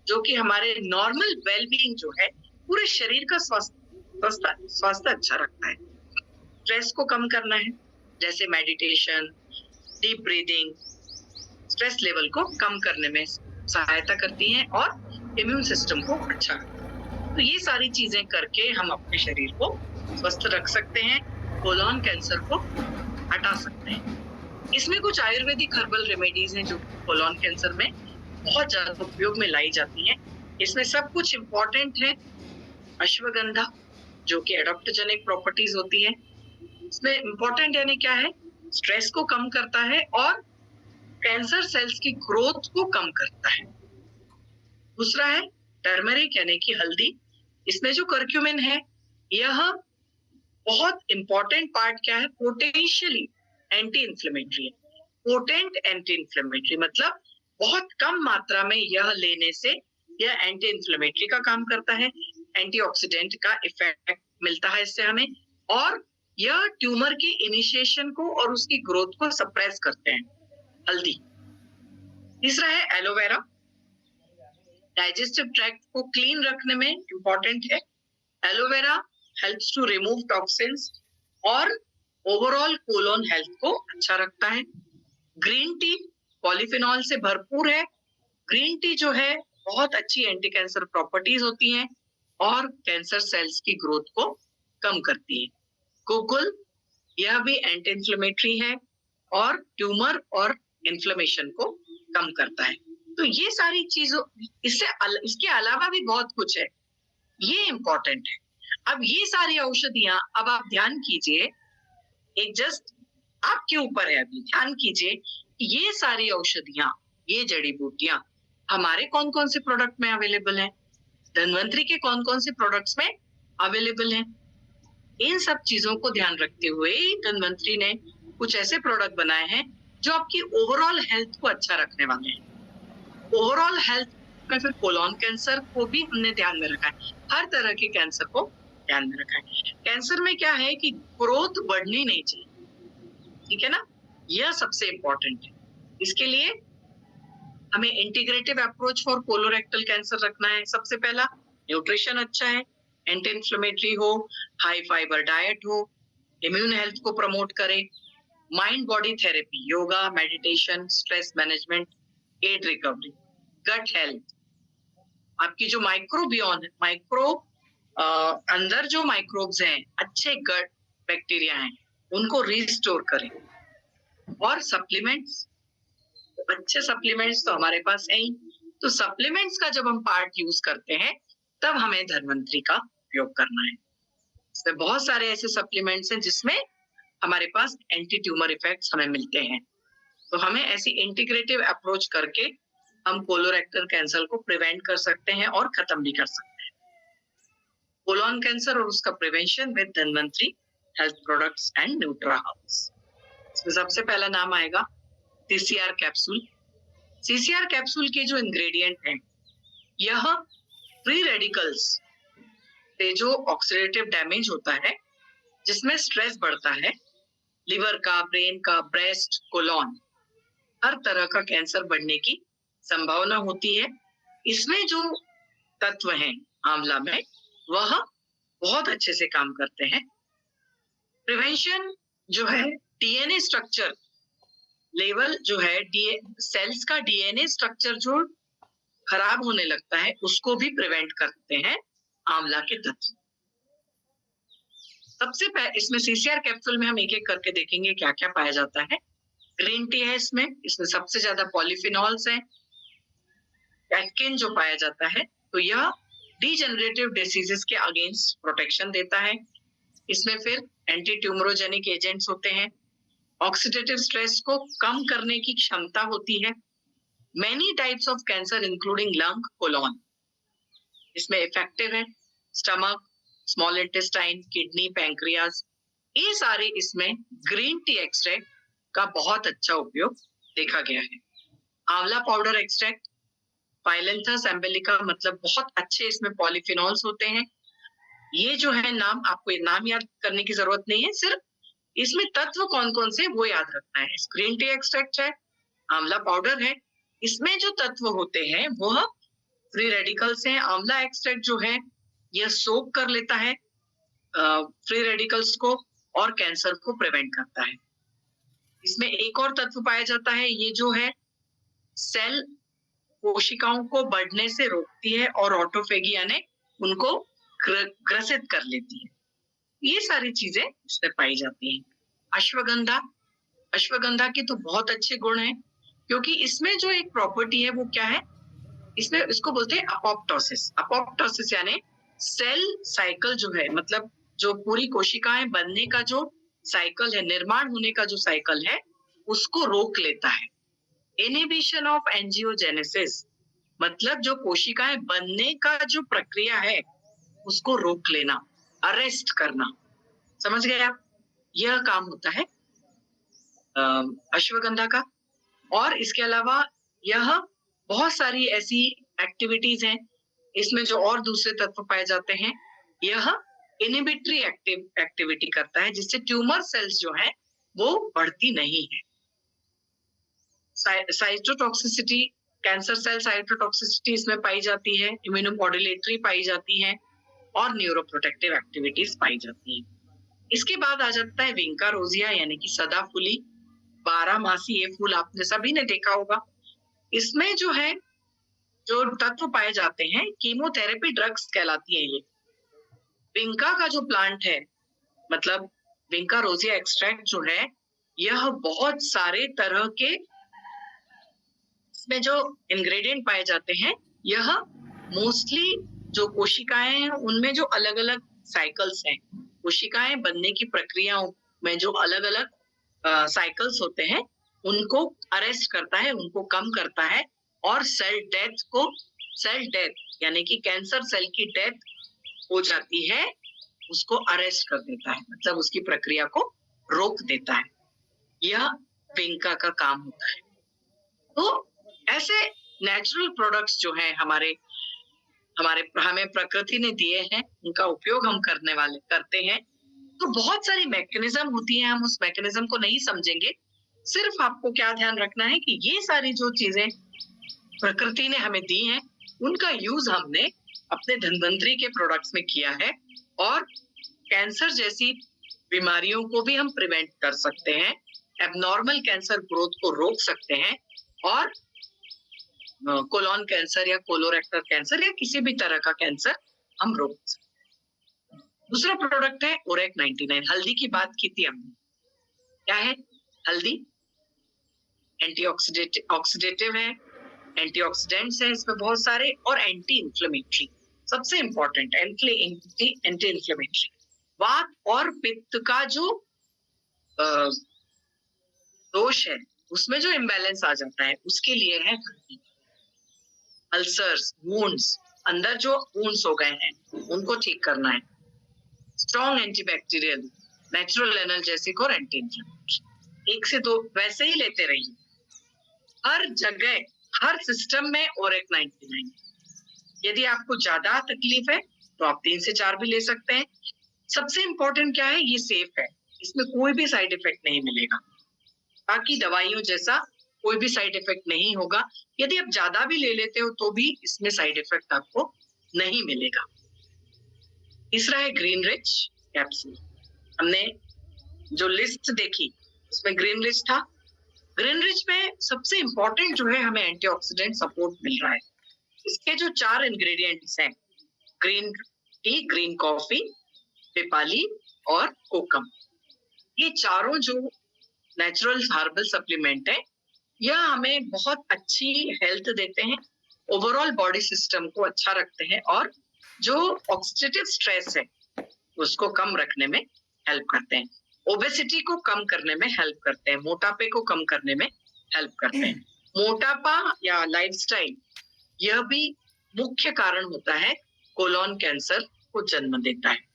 जो कि हमारे नॉर्मल वेलबीइंग जो है, पूरे शरीर का स्वास्थ्य अच्छा रखता है। स्ट्रेस को कम करना है, जैसे meditation, deep breathing stress level को कम करने में सहायता करती हैं और इम्यून सिस्टम को अच्छा रखती हैं। तो ये सारी चीजें करके हम अपने शरीर को स्वस्थ रख सकते हैं, कोलोन कैंसर को हटा सकते हैं। इसमें कुछ आयुर्वेदिक हर्बल रेमेडीज हैं जो कोलोन कैंसर में बहुत ज्यादा उपयोग में लाई जाती हैं। इसमें सब कुछ इम्पोर्टेंट है। अश्वगंधा, जो कि एडॉप्टोजेनिक प्रॉपर्टीज होती है, इसमें इम्पोर्टेंट यानी क्या है, स्ट्रेस को कम करता है और कैंसर सेल्स की ग्रोथ को कम करता है। दूसरा है टर्मरिक यानी कि हल्दी। इसमें जो कर्क्यूमिन है, यह बहुत इंपॉर्टेंट पार्ट क्या है, पोटेंशियली एंटी इंफ्लेमेटरी है। पोटेंट एंटी इंफ्लेमेटरी मतलब बहुत कम मात्रा में यह लेने से यह एंटी इंफ्लेमेटरी का काम करता है, एंटीऑक्सीडेंट का इफेक्ट मिलता है इससे हमें, और यह ट्यूमर की इनिशिएशन को और उसकी ग्रोथ को सप्रेस करते हैं, हल्दी। तीसरा है एलोवेरा, डाइजेस्टिव ट्रैक्ट को क्लीन रखने में इंपॉर्टेंट है। Aloe vera helps to remove toxins और ओवरऑल कोलोन हेल्थ को अच्छा रखता है। ग्रीन टी पॉलीफिनॉल से भरपूर है। ग्रीन टी जो है बहुत अच्छी एंटी कैंसर प्रॉपर्टीज होती हैं और कैंसर सेल्स की ग्रोथ को कम करती है। गुगुल, यह भी एंटी इंफ्लेमेटरी है और ट्यूमर और इन्फ्लेमेशन को कम करता है। तो ये सारी चीजों, इसके अलावा भी बहुत कुछ है, ये इंपॉर्टेंट है। अब ये सारी औषधियां, अब आप ध्यान कीजिए, एक जस्ट आपके ऊपर है, अभी ध्यान कीजिए कि ये सारी औषधियां, ये जड़ी बूटियां हमारे कौन कौन से प्रोडक्ट में अवेलेबल हैं, धन्वंतरी के कौन कौन से प्रोडक्ट्स में अवेलेबल हैं। इन सब चीजों को ध्यान रखते हुए धन्वंतरी ने कुछ ऐसे प्रोडक्ट बनाए हैं जो आपकी ओवरऑल हेल्थ को अच्छा रखने वाले हैं। ओवरऑल हेल्थ में फिर कोलोन कैंसर को भी हमने ध्यान में रखा है, हर तरह के कैंसर को ध्यान में रखा है। कैंसर में क्या है कि ग्रोथ बढ़नी नहीं चाहिए, ठीक है ना, यह सबसे इंपॉर्टेंट है। इसके लिए हमें integrative approach for colorectal cancer रखना है। सबसे पहला, न्यूट्रिशन अच्छा है, एंटी इंफ्लेमेटरी हो, हाई फाइबर डाइट हो, इम्यून हेल्थ को प्रमोट करे, mind body therapy, yoga, meditation, stress management, aid recovery, gut health, आपकी जो माइक्रोबियोम अंदर जो माइक्रोब्स हैं, अच्छे गट बैक्टीरिया हैं, उनको रिस्टोर करें, और सप्लीमेंट्स, अच्छे सप्लीमेंट्स तो हमारे पास है ही, तो सप्लीमेंट्स का जब हम पार्ट यूज करते हैं तब हमें धन्वंतरी का उपयोग करना है। इसमें बहुत सारे ऐसे सप्लीमेंट्स हैं जिसमें हमारे पास एंटी ट्यूमर इफेक्ट्स हमें मिलते हैं। तो हमें ऐसी इंटीग्रेटिव अप्रोच करके हम कोलोरेक्टल कैंसर को प्रिवेंट कर सकते हैं और खत्म भी कर सकते हैं। कोलोन कैंसर और उसका prevention with Dhanvantari health products and Nutra house. इसमें सबसे पहला नाम आएगा सीसीआर कैप्सूल। सीसीआर कैप्सूल के जो इंग्रेडिएंट हैं, यह फ्री रेडिकल्स से जो ऑक्सीडेटिव डैमेज होता है, जिसमें स्ट्रेस बढ़ता है, लिवर का, ब्रेन का, ब्रेस्ट, कोलोन, हर तरह का कैंसर बढ़ने की संभावना होती है। इसमें जो तत्व हैं आंवला में, वह बहुत अच्छे से काम करते हैं। प्रिवेंशन जो है, डीएनए स्ट्रक्चर लेवल जो है, सेल्स का डीएनए स्ट्रक्चर जो खराब होने लगता है, उसको भी प्रिवेंट करते हैं आंवला के तत्व। सबसे पहले इसमें सीसीआर कैप्सूल में हम एक एक करके देखेंगे क्या क्या पाया जाता है। ग्रीन टी है इसमें सबसे ज्यादा पॉलीफिनॉल्स हैं। कैटकिन जो पाया जाता है, तो यह डीजेनरेटिव डिसीजेस के अगेंस्ट प्रोटेक्शन देता है। इसमें फिर एंटी ट्यूमरोजेनिक एजेंट्स होते हैं, ऑक्सीडेटिव स्ट्रेस को कम करने की क्षमता होती है। Many types of cancer including lung, colon, इसमें इफेक्टिव है stomach, small intestine, kidney, pancreas, ये सारे इसमें ग्रीन टी एक्सट्रैक्ट का बहुत अच्छा उपयोग देखा गया है। आंवला पाउडर एक्सट्रैक्ट, फाइलेंथस एम्बेलिका, मतलब बहुत अच्छे इसमें पॉलीफिनॉल्स होते हैं। ये जो है नाम, आपको ये नाम याद करने की जरूरत नहीं है, सिर्फ इसमें तत्व कौन कौन से वो याद रखना है। ग्रीन टी एक्सट्रैक्ट है, आंवला पाउडर है, इसमें जो तत्व होते हैं वो फ्री रेडिकल्स हैं। आंवला एक्सट्रैक्ट जो है यह सोक कर लेता है फ्री रेडिकल्स को और कैंसर को प्रिवेंट करता है। इसमें एक और तत्व पाया जाता है, ये जो है सेल कोशिकाओं को बढ़ने से रोकती है और ऑटोफेगी यानी उनको ग्रसित कर लेती है। ये सारी चीजें इसमें पाई जाती हैं। अश्वगंधा, अश्वगंधा के तो बहुत अच्छे गुण हैं, क्योंकि इसमें जो एक प्रॉपर्टी है वो क्या है, इसमें इसको बोलते हैं अपोप्टोसिस। अपोप्टोसिस यानी सेल साइकिल जो है, मतलब जो पूरी कोशिकाएं बनने का जो साइकिल है, निर्माण होने का जो साइकिल है, उसको रोक लेता है। इनहिबिशन ऑफ एंजियोजेनेसिस, मतलब जो कोशिकाएं बनने का जो प्रक्रिया है उसको रोक लेना, अरेस्ट करना, समझ गए आप? यह काम होता है अश्वगंधा का। और इसके अलावा यह बहुत सारी ऐसी एक्टिविटीज हैं इसमें जो और दूसरे तत्व पाए जाते हैं। यह इनहिबिटरी एक्टिविटी करता है, जिससे ट्यूमर सेल्स जो है वो बढ़ती नहीं है। साइटोटॉक्सिसिटी, कैंसर सेल साइटोटॉक्सिसिटी इसमें पाई जाती है, इम्यूनोमॉड्यूलेटरी पाई जाती है और न्यूरोप्रोटेक्टिव एक्टिविटीज पाई जाती है। इसके बाद आ जाता है विंका रोजिया यानी कि सदाफुली, 12 मासी ये फूल आपने सभी ने देखा होगा। इसमें जो है जो तत्व पाए जाते हैं कीमोथेरेपी ड्रग्स कहलाती है ये। विंका का जो प्लांट है, मतलब विंका रोजिया एक्सट्रैक्ट जो है, यह बहुत सारे तरह के इसमें जो इंग्रेडिएंट पाए जाते हैं, यह मोस्टली जो कोशिकाएं हैं उनमें जो अलग अलग साइकिल्स हैं, कोशिकाएं बनने की प्रक्रियाओं में जो अलग अलग साइकिल्स होते हैं उनको अरेस्ट करता है, उनको कम करता है और सेल डेथ यानी कि कैंसर सेल की डेथ हो जाती है, उसको अरेस्ट कर देता है, मतलब उसकी प्रक्रिया को रोक देता है। यह विंका का काम होता है। तो ऐसे नेचुरल प्रोडक्ट्स जो हैं हमें प्रकृति ने दिए हैं, उनका उपयोग हम करते हैं। तो बहुत सारी मैकेनिज्म होती है, हम उस मैकेनिज्म को नहीं समझेंगे। सिर्फ आपको क्या ध्यान रखना है कि ये सारी जो चीजें प्रकृति ने हमें दी हैं, उनका यूज हमने अपने धन्वंतरी के प्रोडक्ट्स में किया है और कैंसर जैसी बीमारियों को भी हम प्रिवेंट कर सकते हैं, एबनॉर्मल कैंसर ग्रोथ को रोक सकते हैं और कोलोन कैंसर या कोलोरेक्टल कैंसर या किसी भी तरह का कैंसर हम रोक सकते हैं। दूसरा प्रोडक्ट है ओरेक 99। हल्दी की बात की थी हमने। क्या है हल्दी? ऑक्सीडेटिव है, एंटीऑक्सीडेंट्स है इसमें बहुत सारे, और एंटी इंफ्लेमेटरी, सबसे इंपॉर्टेंट एंटी इंफ्लेमेटरी। वात और पित्त का जो दोष है, उसमें जो इम्बैलेंस आ जाता है, उसके लिए है हल्दी। अल्सर्स, वुंड्स, अंदर जो वुंड्स हो गए हैं उनको ठीक करना है। स्ट्रॉन्ग एंटीबैक्टीरियल, नेचुरल एनाल्जेसिक और एंटी इंफ्लेमेटरी। 1 से 2 वैसे ही लेते रहिए, हर जगह हर सिस्टम में ओरेक 99। यदि आपको ज्यादा तकलीफ है तो आप 3 से 4 भी ले सकते हैं। सबसे इंपॉर्टेंट क्या है, ये सेफ है, इसमें कोई भी साइड इफेक्ट नहीं मिलेगा, बाकी दवाइयों जैसा कोई भी साइड इफेक्ट नहीं होगा। यदि आप ज्यादा भी ले लेते हो तो भी इसमें साइड इफेक्ट आपको नहीं मिलेगा। तीसरा है ग्रीन रिच कैप्सूल। हमने जो लिस्ट देखी उसमें ग्रीन रिच था। ग्रीन रिच में सबसे इंपॉर्टेंट जो है, हमें एंटीऑक्सीडेंट सपोर्ट मिल रहा है। इसके जो 4 इंग्रेडिएंट्स हैं, green tea, green coffee, pippali और कोकम, ये चारों जो नेचुरल हर्बल सप्लीमेंट है, यह हमें बहुत अच्छी हेल्थ देते हैं, ओवरऑल बॉडी सिस्टम को अच्छा रखते हैं और जो ऑक्सीडेटिव स्ट्रेस है उसको कम रखने में हेल्प करते हैं, ओबेसिटी को कम करने में हेल्प करते हैं, मोटापे को कम करने में हेल्प करते हैं। मोटापा या लाइफस्टाइल, यह भी मुख्य कारण होता है कोलोन कैंसर को जन्म देता है।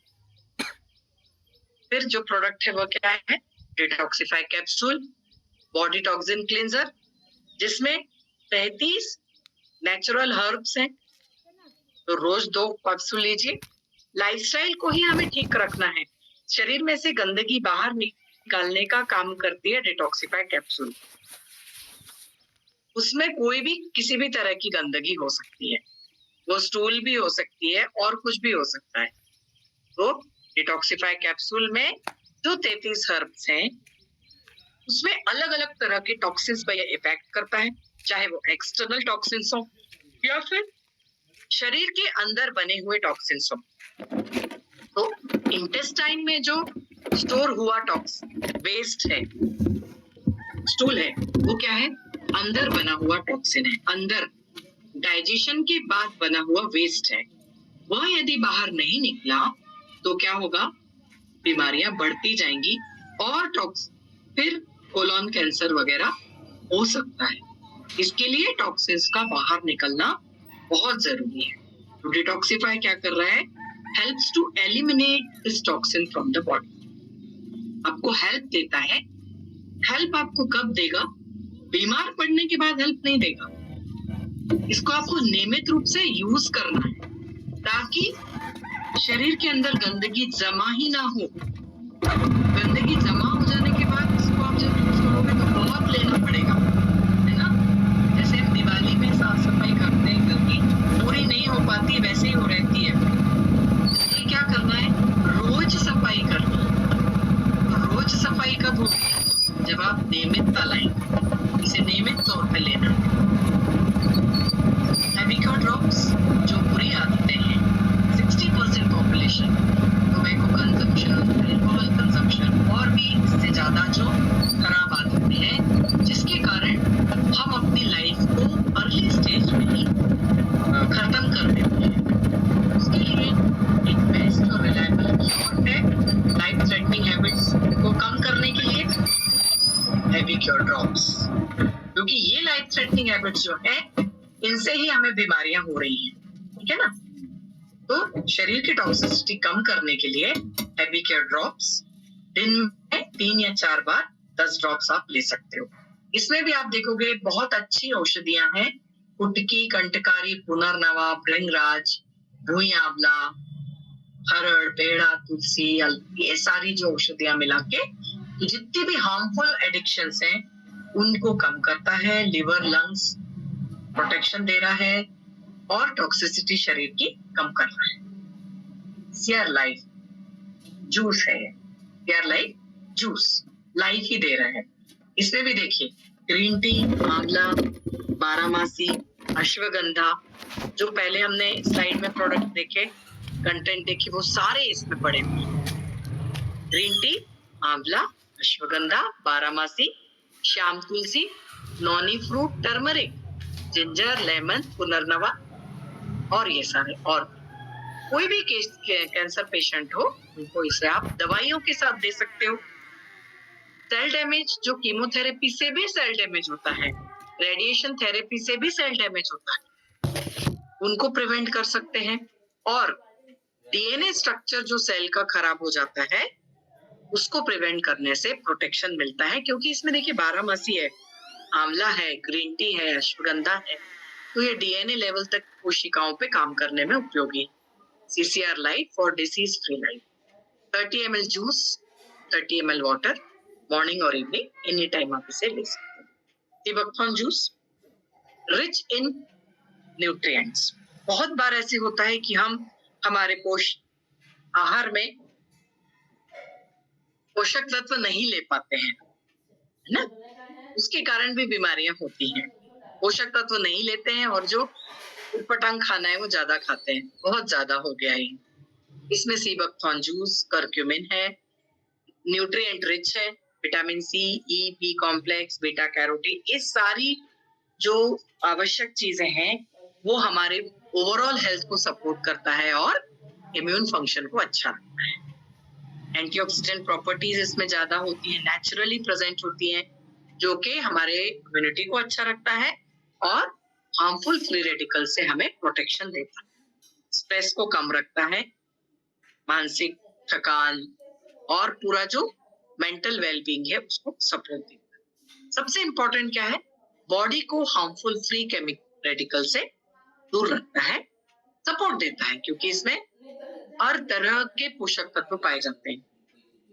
फिर जो प्रोडक्ट है वो क्या है? Detoxify capsule, body toxin cleanser, जिसमें 33 नेचुरल हर्ब्स हैं, तो रोज 2 कैप्सूल लीजिए। लाइफस्टाइल को ही हमें ठीक रखना है। शरीर में से गंदगी बाहर निकालने का काम करती है डिटॉक्सिफाई कैप्सूल। उसमें कोई भी किसी भी तरह की गंदगी हो सकती है, वो स्टूल भी हो सकती है और कुछ भी हो सकता है। तो डिटॉक्सिफाई कैप्सूल में जो 33 हर्ब्स हैं उसमें अलग अलग तरह के टॉक्सिन्स पर यह इफेक्ट करता है, चाहे वो एक्सटर्नल टॉक्सिन्स हो या फिर शरीर के अंदर बने हुए टॉक्सिन्स हो। तो इंटेस्टाइन में जो स्टोर हुआ वेस्ट है, स्टूल है, वो क्या है? अंदर बना हुआ टॉक्सिन है, अंदर डाइजेशन के बाद बना हुआ वेस्ट है। वह यदि बाहर नहीं निकला तो क्या होगा? बीमारियां बढ़ती जाएंगी और फिर कोलोन कैंसर वगैरह हो सकता है। इसके लिए टॉक्सिन्स का बाहर निकलना बहुत जरूरी है। तो डिटॉक्सिफाई क्या कर रहा है? Helps to eliminate this toxin from the body. आपको हेल्प देता है। हेल्प आपको कब देगा? बीमार पड़ने के बाद हेल्प नहीं देगा। इसको आपको नियमित रूप से यूज करना है ताकि शरीर के अंदर गंदगी जमा ही ना हो। गंदगी जमा हो जाने के बाद इसको आप जब यूज करोगे तो बहुत लेना पड़ेगा, है ना? जैसे हम दिवाली में साफ सफाई करते हैं, घर की पूरी नहीं हो पाती, वैसे ही हो रहती है। इसलिए क्या करना है? रोज सफाई करनी है। तो रोज सफाई कब होगी? जब आप नियमितता लाएंगे। इसे नियमित तौर पे लेना है। एविक्योर ड्रॉप्स जो बुरी आदतें हैं, 60% population tobacco consumption, alcohol consumption और भी इससे ज्यादा जो खराब आदतें हैं, जिसके कारण हम अपनी लाइफ को अर्ली स्टेज में ही खत्म कर देते हैं। उसके लिए एक बेस्ट और रिलायबल शॉर्ट है लाइफ थ्रेटनिंग हैबिट्स को कम करने के लिए एविक्योर ड्रॉप्स, क्योंकि ये लाइफ थ्रेटनिंग हैबिट्स जो है इनसे ही हमें बीमारियां हो रही हैं, ठीक है ना? तो शरीर की टॉक्सिसिटी कम करने के लिए एविक्योर ड्रॉप्स दिन में 3 या 4 बार 10 ड्रॉप्स आप ले सकते हो। इसमें भी आप देखोगे बहुत अच्छी औषधियां हैं। कुटकी, कंटकारी, पुनर्नवा, भृंगराज, भूई आंवला, हरड़, पेड़ा, तुलसी, ये सारी जो औषधियां मिला के जितनी भी हार्मफुल एडिक्शंस हैं उनको कम करता है। लिवर, लंग्स प्रोटेक्शन दे रहा है और टॉक्सिसिटी शरीर की कम कर रहा है। सीआर लाइफ जूस है, सीआर लाइफ जूस लाइफ ही दे रहा है। इसमें भी देखिए ग्रीन टी, आंवला, बारहमासी, अश्वगंधा, जो पहले हमने स्लाइड में प्रोडक्ट देखे, कंटेंट देखी, वो सारे इसमें पड़े हुए हैं। ग्रीन टी, आंवला, अश्वगंधा, बारहमासी, shyam tulsi, noni fruit, turmeric, ginger, lemon, punarnava और ये सारे। और कोई भी कैंसर पेशेंट हो उनको इसे आप दवाइयों के साथ दे सकते हो। सेल डैमेज, जो कीमोथेरेपी से भी सेल डैमेज होता है, रेडिएशन थेरेपी से भी सेल डैमेज होता है, उनको प्रिवेंट कर सकते हैं। और डीएनए स्ट्रक्चर जो सेल का खराब हो जाता है उसको प्रिवेंट करने से प्रोटेक्शन मिलता है, क्योंकि इसमें देखिए बारहमासी है, आंवला है, ग्रीन टी है, अश्वगंधा है, तो ये डीएनए लेवल तक कोशिकाओं पे काम करने में उपयोगी है। CCR life for disease free life. 30 ml juice, 30 ml water, morning और इवनिंग, एनी टाइम आप इसे ले सकते हैं। Sea buckthorn juice rich in nutrients. बहुत बार ऐसे होता है कि हम हमारे आहार में पोषक तत्व नहीं ले पाते हैं, है ना? उसके कारण भी बीमारियां होती हैं। पोषक तत्व नहीं लेते हैं और जो उटपटांग खाना है वो ज्यादा खाते हैं, बहुत ज्यादा हो गया है। इसमें सीबकथॉर्न जूस, करक्यूमिन है, न्यूट्रिएंट रिच है, विटामिन सी, ई, बी कॉम्प्लेक्स, बीटा कैरोटीन, ये सारी जो आवश्यक चीजें हैं वो हमारे ओवरऑल हेल्थ को सपोर्ट करता है और इम्यून फंक्शन को अच्छा रखता है। एंटीऑक्सीडेंट प्रॉपर्टीज इसमें ज्यादा होती है, नेचुरली प्रेजेंट होती हैं, जो कि हमारे इम्यूनिटी को अच्छा रखता है और हार्मफुल फ्री रेडिकल से हमें प्रोटेक्शन देता है। स्ट्रेस को कम रखता है, मानसिक थकान और पूरा जो मेंटल वेलबींग है उसको सपोर्ट देता है। सबसे इंपॉर्टेंट क्या है, बॉडी को हार्मफुल फ्री केमिकल रेडिकल से दूर रखता है, सपोर्ट देता है, क्योंकि इसमें हर तरह के पोषक तत्व पाए जाते हैं।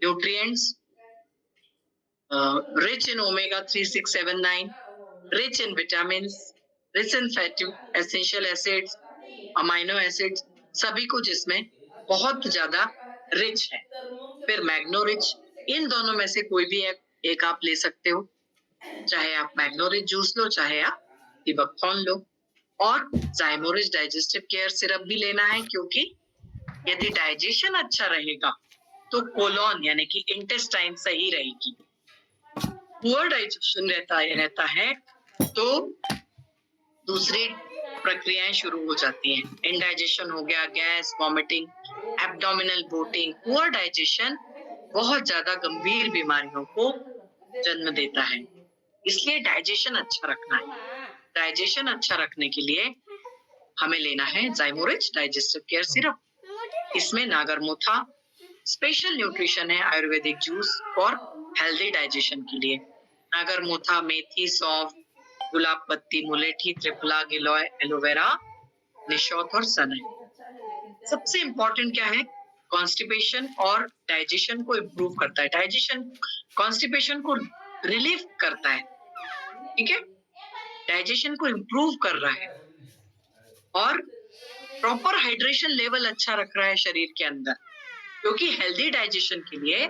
Nutrients rich in omega 3, 6, 7, 9, rich in vitamins, rich in fatty essential acids, amino acids, सभी कुछ इसमें बहुत ज्यादा रिच है। फिर मैग्नो रिच, इन दोनों में से कोई भी एक आप ले सकते हो, चाहे आप मैग्नो रिच जूस लो, चाहे आप सीबकथॉर्न लो। और ज़ाइमोरिच डाइजेस्टिव केयर सिरप भी लेना है, क्योंकि यदि डाइजेशन अच्छा रहेगा तो कोलोन यानी कि इंटेस्टाइन सही रहेगी। पुअर डाइजेशन रहता है तो दूसरी प्रक्रियाएं शुरू हो जाती हैं। इंडाइजेशन हो गया, gas, vomiting, abdominal bloating. Poor digestion बहुत ज्यादा गंभीर बीमारियों को जन्म देता है, इसलिए डाइजेशन अच्छा रखना है। डाइजेशन अच्छा रखने के लिए हमें लेना है ज़ाइमोरिच डाइजेस्टिव केयर सिरप। इसमें नागरमोथा स्पेशल न्यूट्रिशन है, आयुर्वेदिक जूस और हेल्दी डाइजेशन के लिए। नागरमोथा, मेथी, सौंफ, गुलाब पत्ती, मुलेठी, त्रिफला, गिलोय, एलोवेरा, निशौत और सनई। सबसे इंपॉर्टेंट क्या है, कॉन्स्टिपेशन और डाइजेशन को इम्प्रूव करता है। डाइजेशन कॉन्स्टिपेशन को रिलीफ करता है, ठीक है, डाइजेशन को इम्प्रूव कर रहा है और प्रॉपर हाइड्रेशन लेवल अच्छा रख रहा है शरीर के अंदर, क्योंकि हेल्दी डाइजेशन के लिए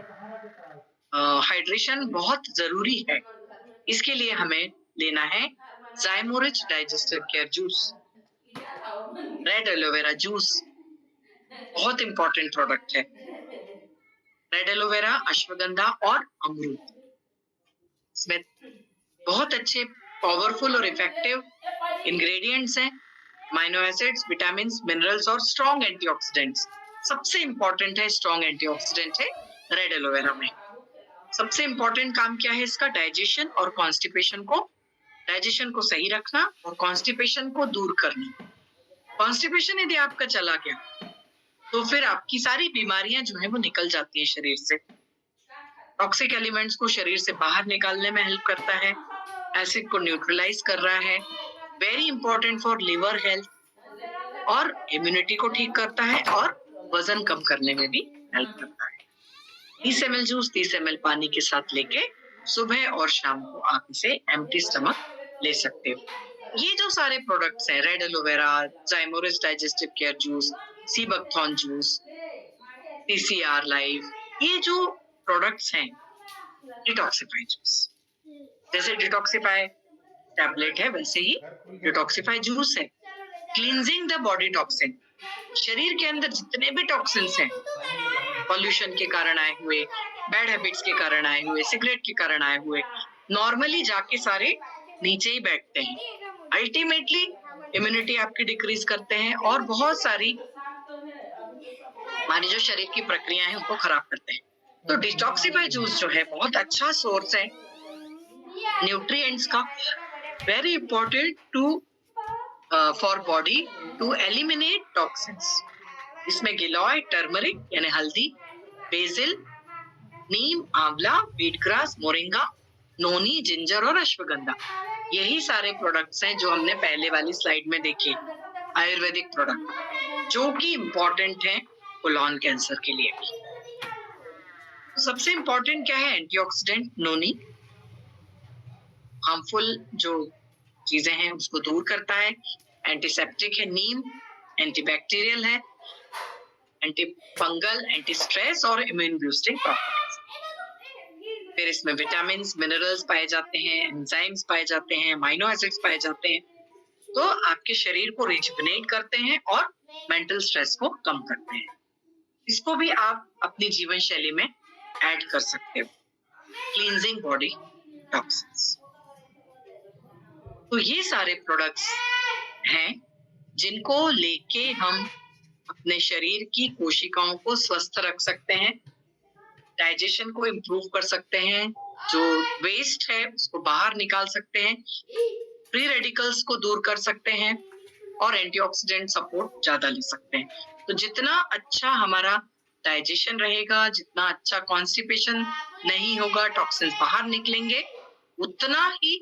हाइड्रेशन बहुत जरूरी है। इसके लिए हमें लेना है Zymorich digestive care juice. Red aloe vera juice बहुत इंपॉर्टेंट प्रोडक्ट है। रेड एलोवेरा, अश्वगंधा और अमरूद, इसमें बहुत अच्छे पावरफुल और इफेक्टिव इंग्रेडिएंट्स हैं। अमीनो एसिड्स, विटामिन्स, मिनरल्स और स्ट्रॉन्ग एंटीऑक्सीडेंट्स। सबसे इंपॉर्टेंट है स्ट्रॉन्ग एंटीऑक्सीडेंट है रेड एलोवेरा में। सबसे इंपॉर्टेंट काम क्या है इसका, डाइजेशन और कॉन्स्टिपेशन को सही रखना और कॉन्स्टिपेशन को दूर करना। कॉन्स्टिपेशन यदि आपका चला गया तो फिर आपकी सारी बीमारियां जो है वो निकल जाती है शरीर से। टॉक्सिक एलिमेंट्स को शरीर से बाहर निकालने में हेल्प करता है, एसिड को न्यूट्रलाइज कर रहा है, very important for liver health, और इम्यूनिटी को ठीक करता है और वजन कम करने में भी हेल्प करता है। 30 ml जूस 30 ml पानी के साथ लेके सुबह और शाम को आप इसे एम्प्टी स्टमक ले सकते हो। ये जो सारे प्रोडक्ट्स हैं, red aloe vera, Zymorich digestive care juice, sea buckthorn juice, PCR live, ये जो प्रोडक्ट्स हैं डिटॉक्सिफाई जूस, जैसे डिटॉक्सिफाई टैबलेट है वैसे ही डिटॉक्सिफाई जूस है। क्लींजिंग द बॉडी टॉक्सिन, शरीर के अंदर जितने भी टॉक्सिन्स हैं, पॉल्यूशन के कारण आए हुए, बैड हैबिट्स के कारण आए हुए, सिगरेट के कारण आए हुए, नॉर्मली जाके सारे नीचे ही बैठते हैं। अल्टीमेटली इम्यूनिटी आपकी डिक्रीज करते हैं और बहुत सारी हमारी जो शरीर की प्रक्रियाएं हैं उनको खराब करते हैं। तो डिटॉक्सिफाई जूस जो है बहुत अच्छा सोर्स है न्यूट्रिएंट्स का, very important to for body to eliminate toxins. इसमें गिलोय, टर्मरिक यानी हल्दी, बेसिल, नीम, आंवला, beet grass, moringa, noni, ginger और अश्वगंधा, यही सारे प्रोडक्ट्स हैं जो हमने पहले वाली स्लाइड में देखे, आयुर्वेदिक प्रोडक्ट जो कि इंपॉर्टेंट हैं कोलोन कैंसर के लिए भी। सबसे इंपॉर्टेंट क्या है, एंटीऑक्सीडेंट नोनी, हार्मफुल जो चीजें हैं उसको दूर करता है। एंटीसेप्टिक है नीम, एंटीबैक्टीरियल है, एंटी फंगल, एंटी स्ट्रेस और इम्यून बूस्टिंग प्रॉपर्टीज। फिर इसमें विटामिन्स, मिनरल्स पाए जाते हैं, एंजाइम्स पाए जाते हैं, अमीनो एसिड्स पाए जाते हैं, तो आपके शरीर को रिजुविनेट करते हैं और मेंटल स्ट्रेस को कम करते हैं। इसको भी आप अपनी जीवन शैली में ऐड कर सकते हो, क्लींजिंग बॉडी टॉक्सिन्स। तो ये सारे प्रोडक्ट्स हैं जिनको लेके हम अपने शरीर की कोशिकाओं को स्वस्थ रख सकते हैं, डाइजेशन को इम्प्रूव कर सकते हैं, जो वेस्ट है उसको बाहर निकाल सकते हैं, फ्री रेडिकल्स को दूर कर सकते हैं और एंटीऑक्सीडेंट सपोर्ट ज्यादा ले सकते हैं। तो जितना अच्छा हमारा डाइजेशन रहेगा, जितना अच्छा कॉन्स्टिपेशन नहीं होगा, टॉक्सिन्स बाहर निकलेंगे, उतना ही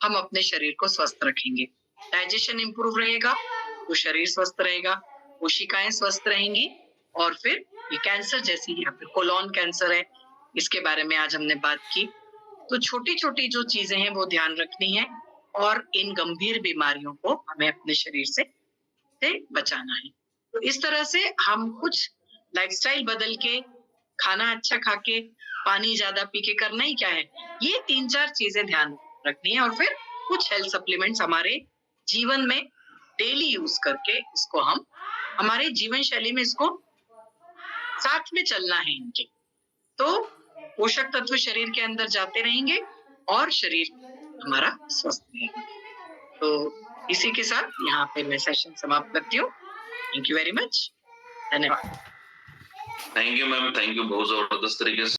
हम अपने शरीर को स्वस्थ रखेंगे। डाइजेशन इंप्रूव रहेगा तो शरीर स्वस्थ रहेगा, कोशिकाएं स्वस्थ रहेंगी, और फिर ये कैंसर जैसी या फिर कोलोन कैंसर है, इसके बारे में आज हमने बात की। तो छोटी छोटी जो चीजें हैं वो ध्यान रखनी है, और इन गंभीर बीमारियों को हमें अपने शरीर से बचाना है। तो इस तरह से हम कुछ लाइफस्टाइल बदल के, खाना अच्छा खा के, पानी ज्यादा पी के करना ही क्या है, ये 3-4 चीजें ध्यान रखनी है, और फिर कुछ हेल्थ सप्लीमेंट्स हमारे जीवन में डेली यूज करके इसको हम हमारे जीवन शैली में इसको साथ में चलना है इनके। तो पोषक तत्व शरीर के अंदर जाते रहेंगे और शरीर हमारा स्वस्थ रहेगा। तो इसी के साथ यहाँ पे मैं सेशन समाप्त करती हूँ। Thank you very much. धन्यवाद। Thank you ma'am, thank you. बहुत जबरदस्त तरीके से